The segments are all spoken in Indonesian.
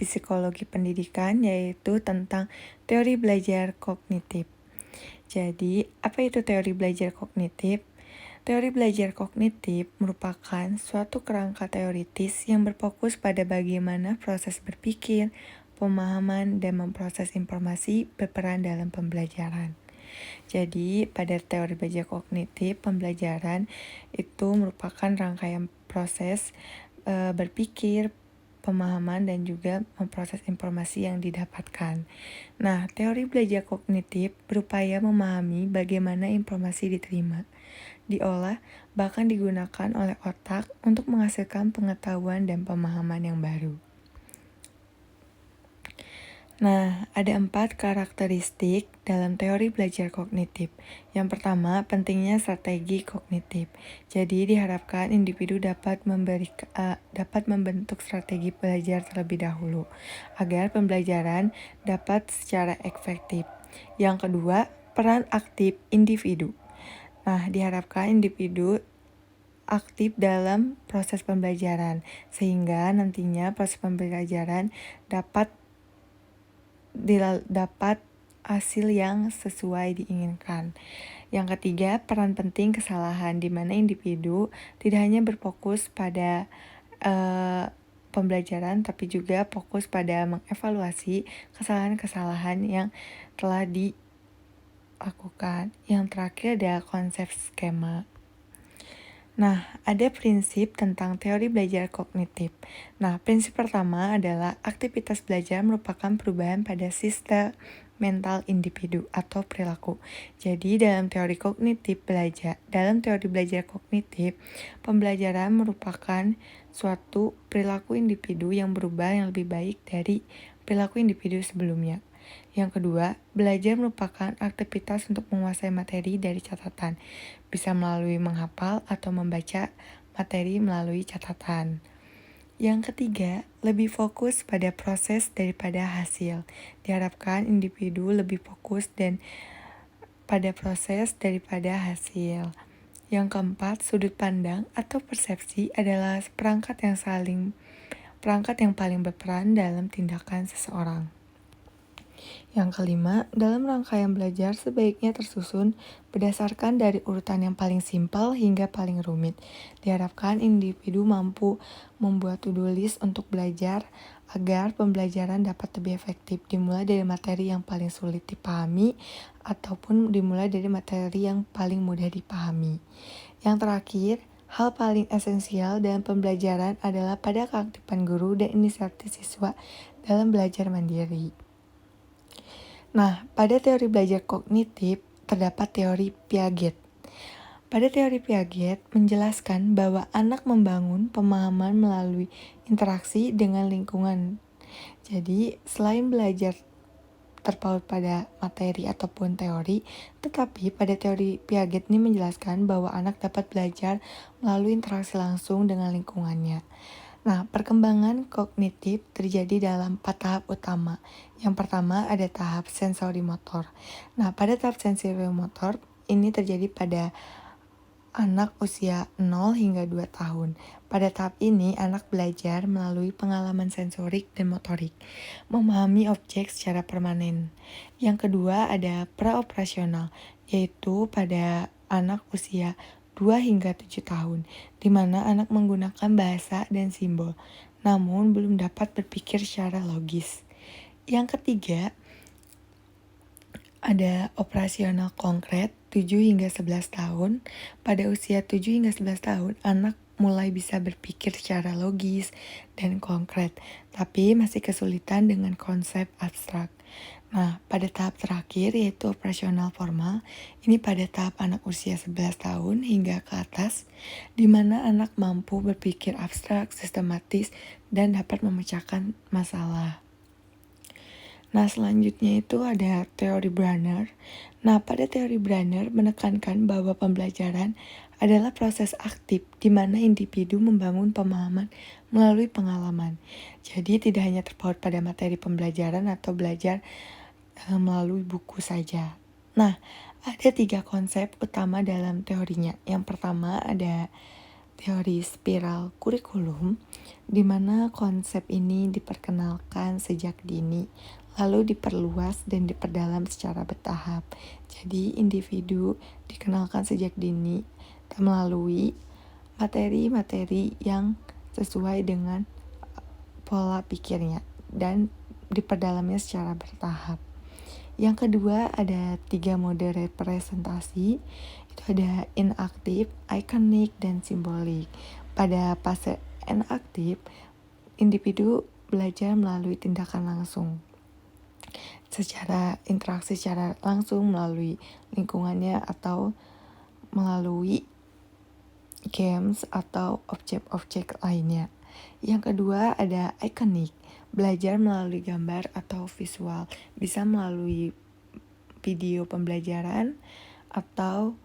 psikologi pendidikan, yaitu tentang teori belajar kognitif. Jadi, apa itu teori belajar kognitif? Teori belajar kognitif merupakan suatu kerangka teoritis yang berfokus pada bagaimana proses berpikir, pemahaman, dan memproses informasi berperan dalam pembelajaran. Jadi, pada teori belajar kognitif, pembelajaran itu merupakan rangkaian proses berpikir, pemahaman, dan juga memproses informasi yang didapatkan. Nah, teori belajar kognitif berupaya memahami bagaimana informasi diterima, diolah, bahkan digunakan oleh otak untuk menghasilkan pengetahuan dan pemahaman yang baru. Nah, ada 4 karakteristik dalam teori belajar kognitif. Yang pertama, pentingnya strategi kognitif. Jadi, diharapkan individu dapat membentuk strategi belajar terlebih dahulu, agar pembelajaran dapat secara efektif. Yang kedua, peran aktif individu. Nah, diharapkan individu aktif dalam proses pembelajaran, sehingga nantinya proses pembelajaran dapat hasil yang sesuai diinginkan. Yang ketiga, peran penting kesalahan, di mana individu tidak hanya berfokus pada pembelajaran, tapi juga fokus pada mengevaluasi kesalahan-kesalahan yang telah dilakukan. Yang terakhir ada konsep skema. Nah, ada prinsip tentang teori belajar kognitif. Nah, prinsip pertama adalah aktivitas belajar merupakan perubahan pada sistem mental individu atau perilaku. Jadi, dalam teori belajar kognitif, pembelajaran merupakan suatu perilaku individu yang berubah yang lebih baik dari perilaku individu sebelumnya. Yang kedua, belajar merupakan aktivitas untuk menguasai materi dari catatan, bisa melalui menghafal atau membaca materi melalui catatan. Yang ketiga, lebih fokus pada proses daripada hasil. Diharapkan individu lebih fokus dan pada proses daripada hasil. Yang keempat, sudut pandang atau persepsi adalah perangkat yang paling berperan dalam tindakan seseorang. Yang kelima, dalam rangkaian belajar sebaiknya tersusun berdasarkan dari urutan yang paling simpel hingga paling rumit. Diharapkan individu mampu membuat to-do list untuk belajar agar pembelajaran dapat lebih efektif, dimulai dari materi yang paling sulit dipahami ataupun dimulai dari materi yang paling mudah dipahami. Yang terakhir, hal paling esensial dalam pembelajaran adalah pada keaktifan guru dan inisiatif siswa dalam belajar mandiri. Nah, pada teori belajar kognitif terdapat teori Piaget. Pada teori Piaget menjelaskan bahwa anak membangun pemahaman melalui interaksi dengan lingkungan. Jadi, selain belajar terpaut pada materi ataupun teori, tetapi pada teori Piaget ini menjelaskan bahwa anak dapat belajar melalui interaksi langsung dengan lingkungannya. Nah, perkembangan kognitif terjadi dalam 4 tahap utama. Yang pertama ada tahap sensori motor. Nah, pada tahap sensori motor ini terjadi pada anak usia 0 hingga 2 tahun. Pada tahap ini, anak belajar melalui pengalaman sensorik dan motorik, memahami objek secara permanen. Yang kedua ada praoperasional, yaitu pada anak usia 2 hingga 7 tahun, di mana anak menggunakan bahasa dan simbol, namun belum dapat berpikir secara logis. Yang ketiga, ada operasional konkret 7 hingga 11 tahun. Pada usia 7 hingga 11 tahun, anak mulai bisa berpikir secara logis dan konkret, tapi masih kesulitan dengan konsep abstrak. Nah, pada tahap terakhir yaitu operasional formal, ini pada tahap anak usia 11 tahun hingga ke atas, di mana anak mampu berpikir abstrak, sistematis, dan dapat memecahkan masalah. Nah, selanjutnya itu ada teori Branner. Nah, pada teori Branner menekankan bahwa pembelajaran adalah proses aktif di mana individu membangun pemahaman melalui pengalaman. Jadi, tidak hanya terpaut pada materi pembelajaran atau belajar melalui buku saja. Nah, ada 3 konsep utama dalam teorinya. Yang pertama ada teori spiral kurikulum, di mana konsep ini diperkenalkan sejak dini, lalu diperluas dan diperdalam secara bertahap. Jadi, individu dikenalkan sejak dini melalui materi-materi yang sesuai dengan pola pikirnya dan diperdalamnya secara bertahap. Yang kedua, ada 3 mode representasi. Itu ada inaktif, ikonik, dan simbolik. Pada fase inaktif, individu belajar melalui tindakan langsung, secara interaksi secara langsung melalui lingkungannya atau melalui games atau objek-objek lainnya. Yang kedua ada ikonik, belajar melalui gambar atau visual, bisa melalui video pembelajaran atau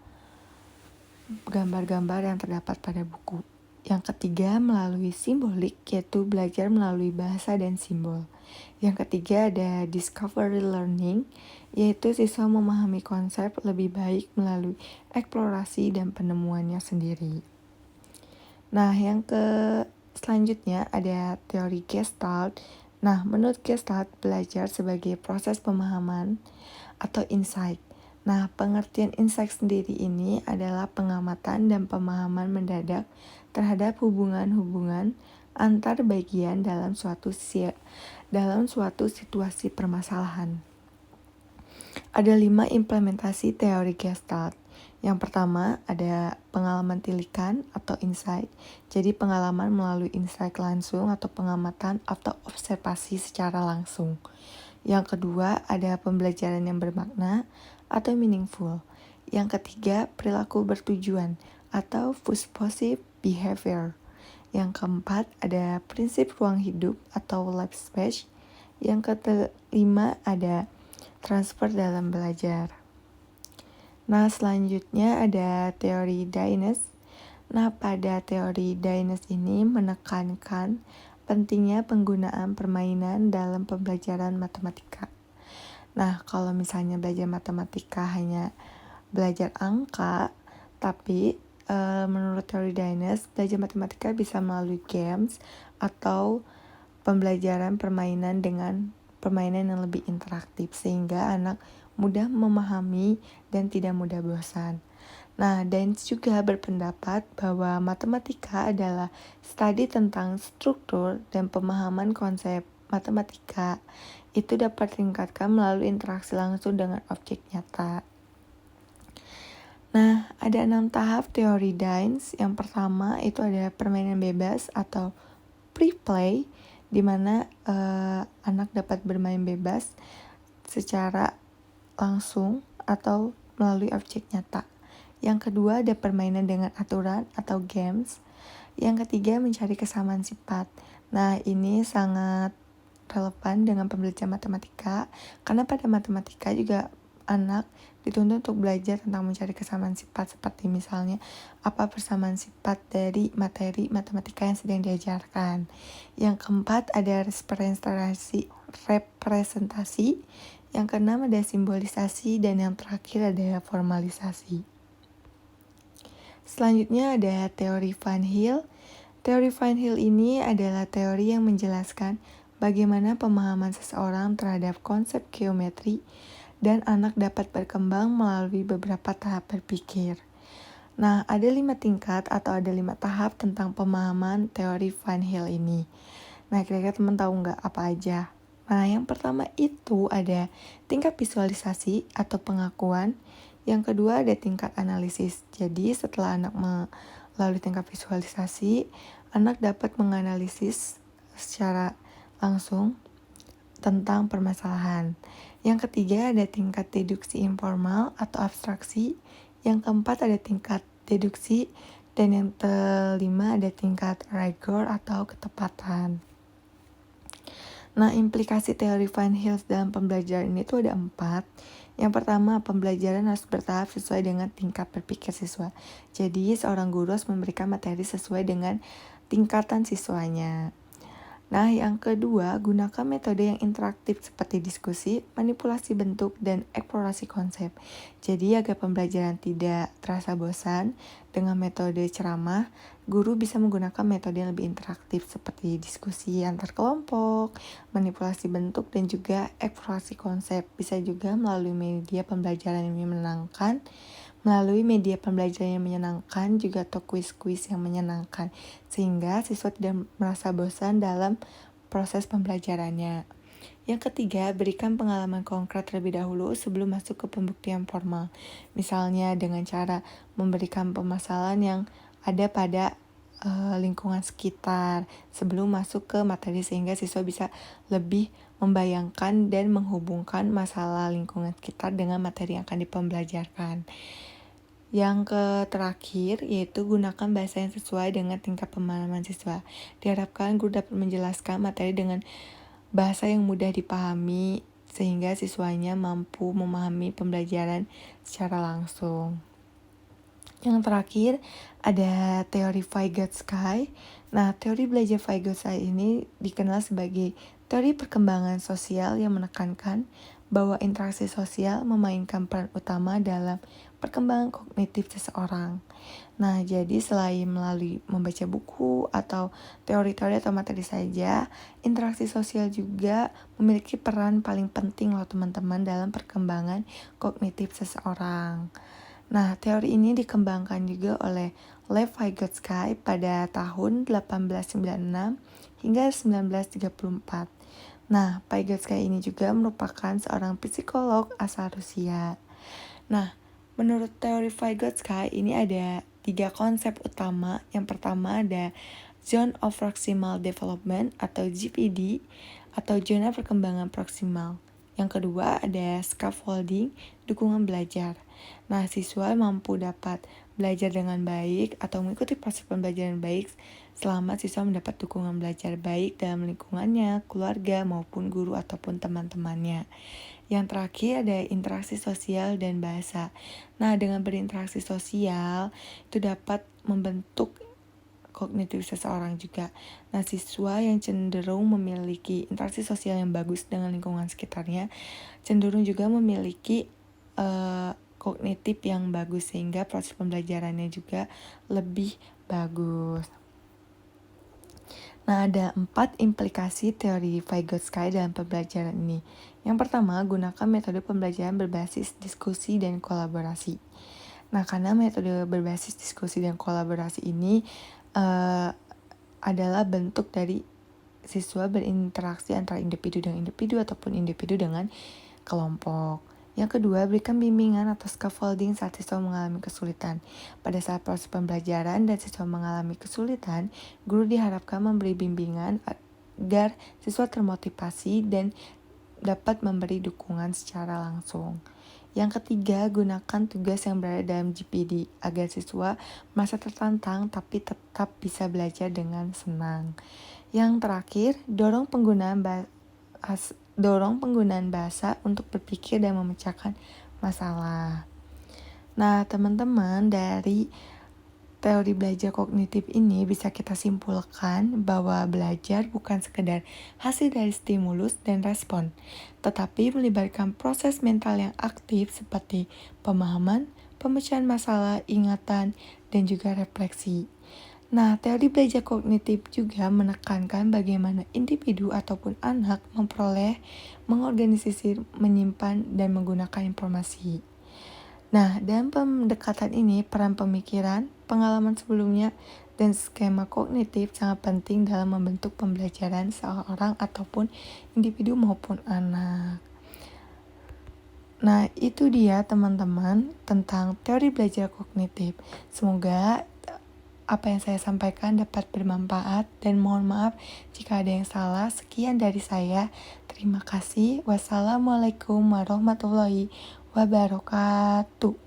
gambar-gambar yang terdapat pada buku. Yang ketiga melalui simbolik, yaitu belajar melalui bahasa dan simbol. Yang ketiga ada discovery learning, yaitu siswa memahami konsep lebih baik melalui eksplorasi dan penemuannya sendiri. Nah, yang selanjutnya ada teori Gestalt. Nah, menurut Gestalt, belajar sebagai proses pemahaman atau insight. Nah, pengertian insight sendiri ini adalah pengamatan dan pemahaman mendadak terhadap hubungan-hubungan antar bagian dalam suatu situasi permasalahan. Ada 5 implementasi teori Gestalt. Yang pertama ada pengalaman tilikan atau insight. Jadi pengalaman melalui insight langsung atau pengamatan atau observasi secara langsung. Yang kedua ada pembelajaran yang bermakna atau meaningful. Yang ketiga perilaku bertujuan atau purposive behavior. Yang keempat ada prinsip ruang hidup atau life space. Yang kelima ada transfer dalam belajar. Nah, selanjutnya ada teori Dines. Nah, pada teori Dines ini menekankan pentingnya penggunaan permainan dalam pembelajaran matematika. Nah, kalau misalnya belajar matematika hanya belajar angka, tapi menurut teori Dines, belajar matematika bisa melalui games atau pembelajaran permainan dengan permainan yang lebih interaktif sehingga anak mudah memahami dan tidak mudah bosan. Nah, Dines juga berpendapat bahwa matematika adalah studi tentang struktur dan pemahaman konsep matematika. Itu dapat ditingkatkan melalui interaksi langsung dengan objek nyata. Nah, ada 6 tahap teori Dines. Yang pertama itu ada permainan bebas atau pre-play, di mana anak dapat bermain bebas secara langsung atau melalui objek nyata. Yang kedua ada permainan dengan aturan atau games. Yang ketiga mencari kesamaan sifat. Nah, ini sangat relevan dengan pembelajaran matematika karena pada matematika juga anak dituntut untuk belajar tentang mencari kesamaan sifat, seperti misalnya apa persamaan sifat dari materi matematika yang sedang diajarkan. Yang keempat ada representasi. Yang keenam ada simbolisasi, dan yang terakhir ada formalisasi. Selanjutnya ada teori Van Hill. Teori Van Hill ini adalah teori yang menjelaskan bagaimana pemahaman seseorang terhadap konsep geometri dan anak dapat berkembang melalui beberapa tahap berpikir. Nah, ada 5 tingkat atau ada 5 tahap tentang pemahaman teori Van Hill ini. Nah, kira-kira teman tahu nggak apa aja? Nah, yang pertama itu ada tingkat visualisasi atau pengakuan. Yang kedua ada tingkat analisis. Jadi setelah anak melalui tingkat visualisasi, anak dapat menganalisis secara langsung tentang permasalahan. Yang ketiga ada tingkat deduksi informal atau abstraksi. Yang keempat ada tingkat deduksi. Dan yang kelima ada tingkat rigor atau ketepatan. Nah, implikasi teori Van Hill dalam pembelajaran ini tuh ada 4. Yang pertama, pembelajaran harus bertahap sesuai dengan tingkat berpikir siswa. Jadi, seorang guru harus memberikan materi sesuai dengan tingkatan siswanya. Nah, yang kedua, gunakan metode yang interaktif seperti diskusi, manipulasi bentuk, dan eksplorasi konsep. Jadi, agar pembelajaran tidak terasa bosan, dengan metode ceramah, guru bisa menggunakan metode yang lebih interaktif seperti diskusi antar kelompok, manipulasi bentuk, dan juga eksplorasi konsep. Bisa juga melalui media pembelajaran yang menyenangkan, juga atau kuis-kuis yang menyenangkan, sehingga siswa tidak merasa bosan dalam proses pembelajarannya. Yang ketiga, berikan pengalaman konkret terlebih dahulu sebelum masuk ke pembuktian formal. Misalnya dengan cara memberikan permasalahan yang ada pada lingkungan sekitar sebelum masuk ke materi, sehingga siswa bisa lebih membayangkan dan menghubungkan masalah lingkungan sekitar dengan materi yang akan dipembelajarkan. Yang terakhir yaitu gunakan bahasa yang sesuai dengan tingkat pemahaman siswa. Diharapkan guru dapat menjelaskan materi dengan bahasa yang mudah dipahami sehingga siswanya mampu memahami pembelajaran secara langsung. Yang terakhir ada teori Vygotsky. Nah, teori belajar Vygotsky ini dikenal sebagai teori perkembangan sosial yang menekankan bahwa interaksi sosial memainkan peran utama dalam perkembangan kognitif seseorang. Nah, jadi selain melalui membaca buku atau teori-teori atau materi saja, interaksi sosial juga memiliki peran paling penting loh teman-teman dalam perkembangan kognitif seseorang. Nah, teori ini dikembangkan juga oleh Lev Vygotsky pada tahun 1896 hingga 1934. Nah, Vygotsky ini juga merupakan seorang psikolog asal Rusia. Nah, menurut teori Vygotsky ini ada 3 konsep utama. Yang pertama ada Zone of Proximal Development atau ZPD atau zona perkembangan proksimal. Yang kedua ada scaffolding, dukungan belajar. Nah, siswa mampu dapat belajar dengan baik atau mengikuti proses pembelajaran baik selama siswa mendapat dukungan belajar baik dalam lingkungannya, keluarga, maupun guru ataupun teman-temannya. Yang terakhir ada interaksi sosial dan bahasa. Nah, dengan berinteraksi sosial itu dapat membentuk kognitif seseorang juga. Nah, siswa yang cenderung memiliki interaksi sosial yang bagus dengan lingkungan sekitarnya cenderung juga memiliki kognitif yang bagus sehingga proses pembelajarannya juga lebih bagus. Nah, ada 4 implikasi teori Vygotsky dalam pembelajaran ini. Yang pertama, gunakan metode pembelajaran berbasis diskusi dan kolaborasi. Nah, karena metode berbasis diskusi dan kolaborasi ini adalah bentuk dari siswa berinteraksi antara individu dengan individu ataupun individu dengan kelompok. Yang kedua, berikan bimbingan atau scaffolding saat siswa mengalami kesulitan. Pada saat proses pembelajaran dan siswa mengalami kesulitan, guru diharapkan memberi bimbingan agar siswa termotivasi dan dapat memberi dukungan secara langsung. Yang ketiga, gunakan tugas yang berada dalam GPD agar siswa merasa tertantang tapi tetap bisa belajar dengan senang. Yang terakhir, dorong penggunaan bahasa untuk berpikir dan memecahkan masalah. Nah, teman-teman, dari teori belajar kognitif ini bisa kita simpulkan bahwa belajar bukan sekedar hasil dari stimulus dan respon, tetapi melibatkan proses mental yang aktif seperti pemahaman, pemecahan masalah, ingatan, dan juga refleksi. Nah, teori belajar kognitif juga menekankan bagaimana individu ataupun anak memperoleh, mengorganisasi, menyimpan, dan menggunakan informasi. Nah, dalam pendekatan ini, peran pemikiran, pengalaman sebelumnya, dan skema kognitif sangat penting dalam membentuk pembelajaran seorang ataupun individu maupun anak. Nah, itu dia teman-teman tentang teori belajar kognitif. Semoga apa yang saya sampaikan dapat bermanfaat dan mohon maaf jika ada yang salah. Sekian dari saya. Terima kasih. Wassalamualaikum warahmatullahi wabarakatuh.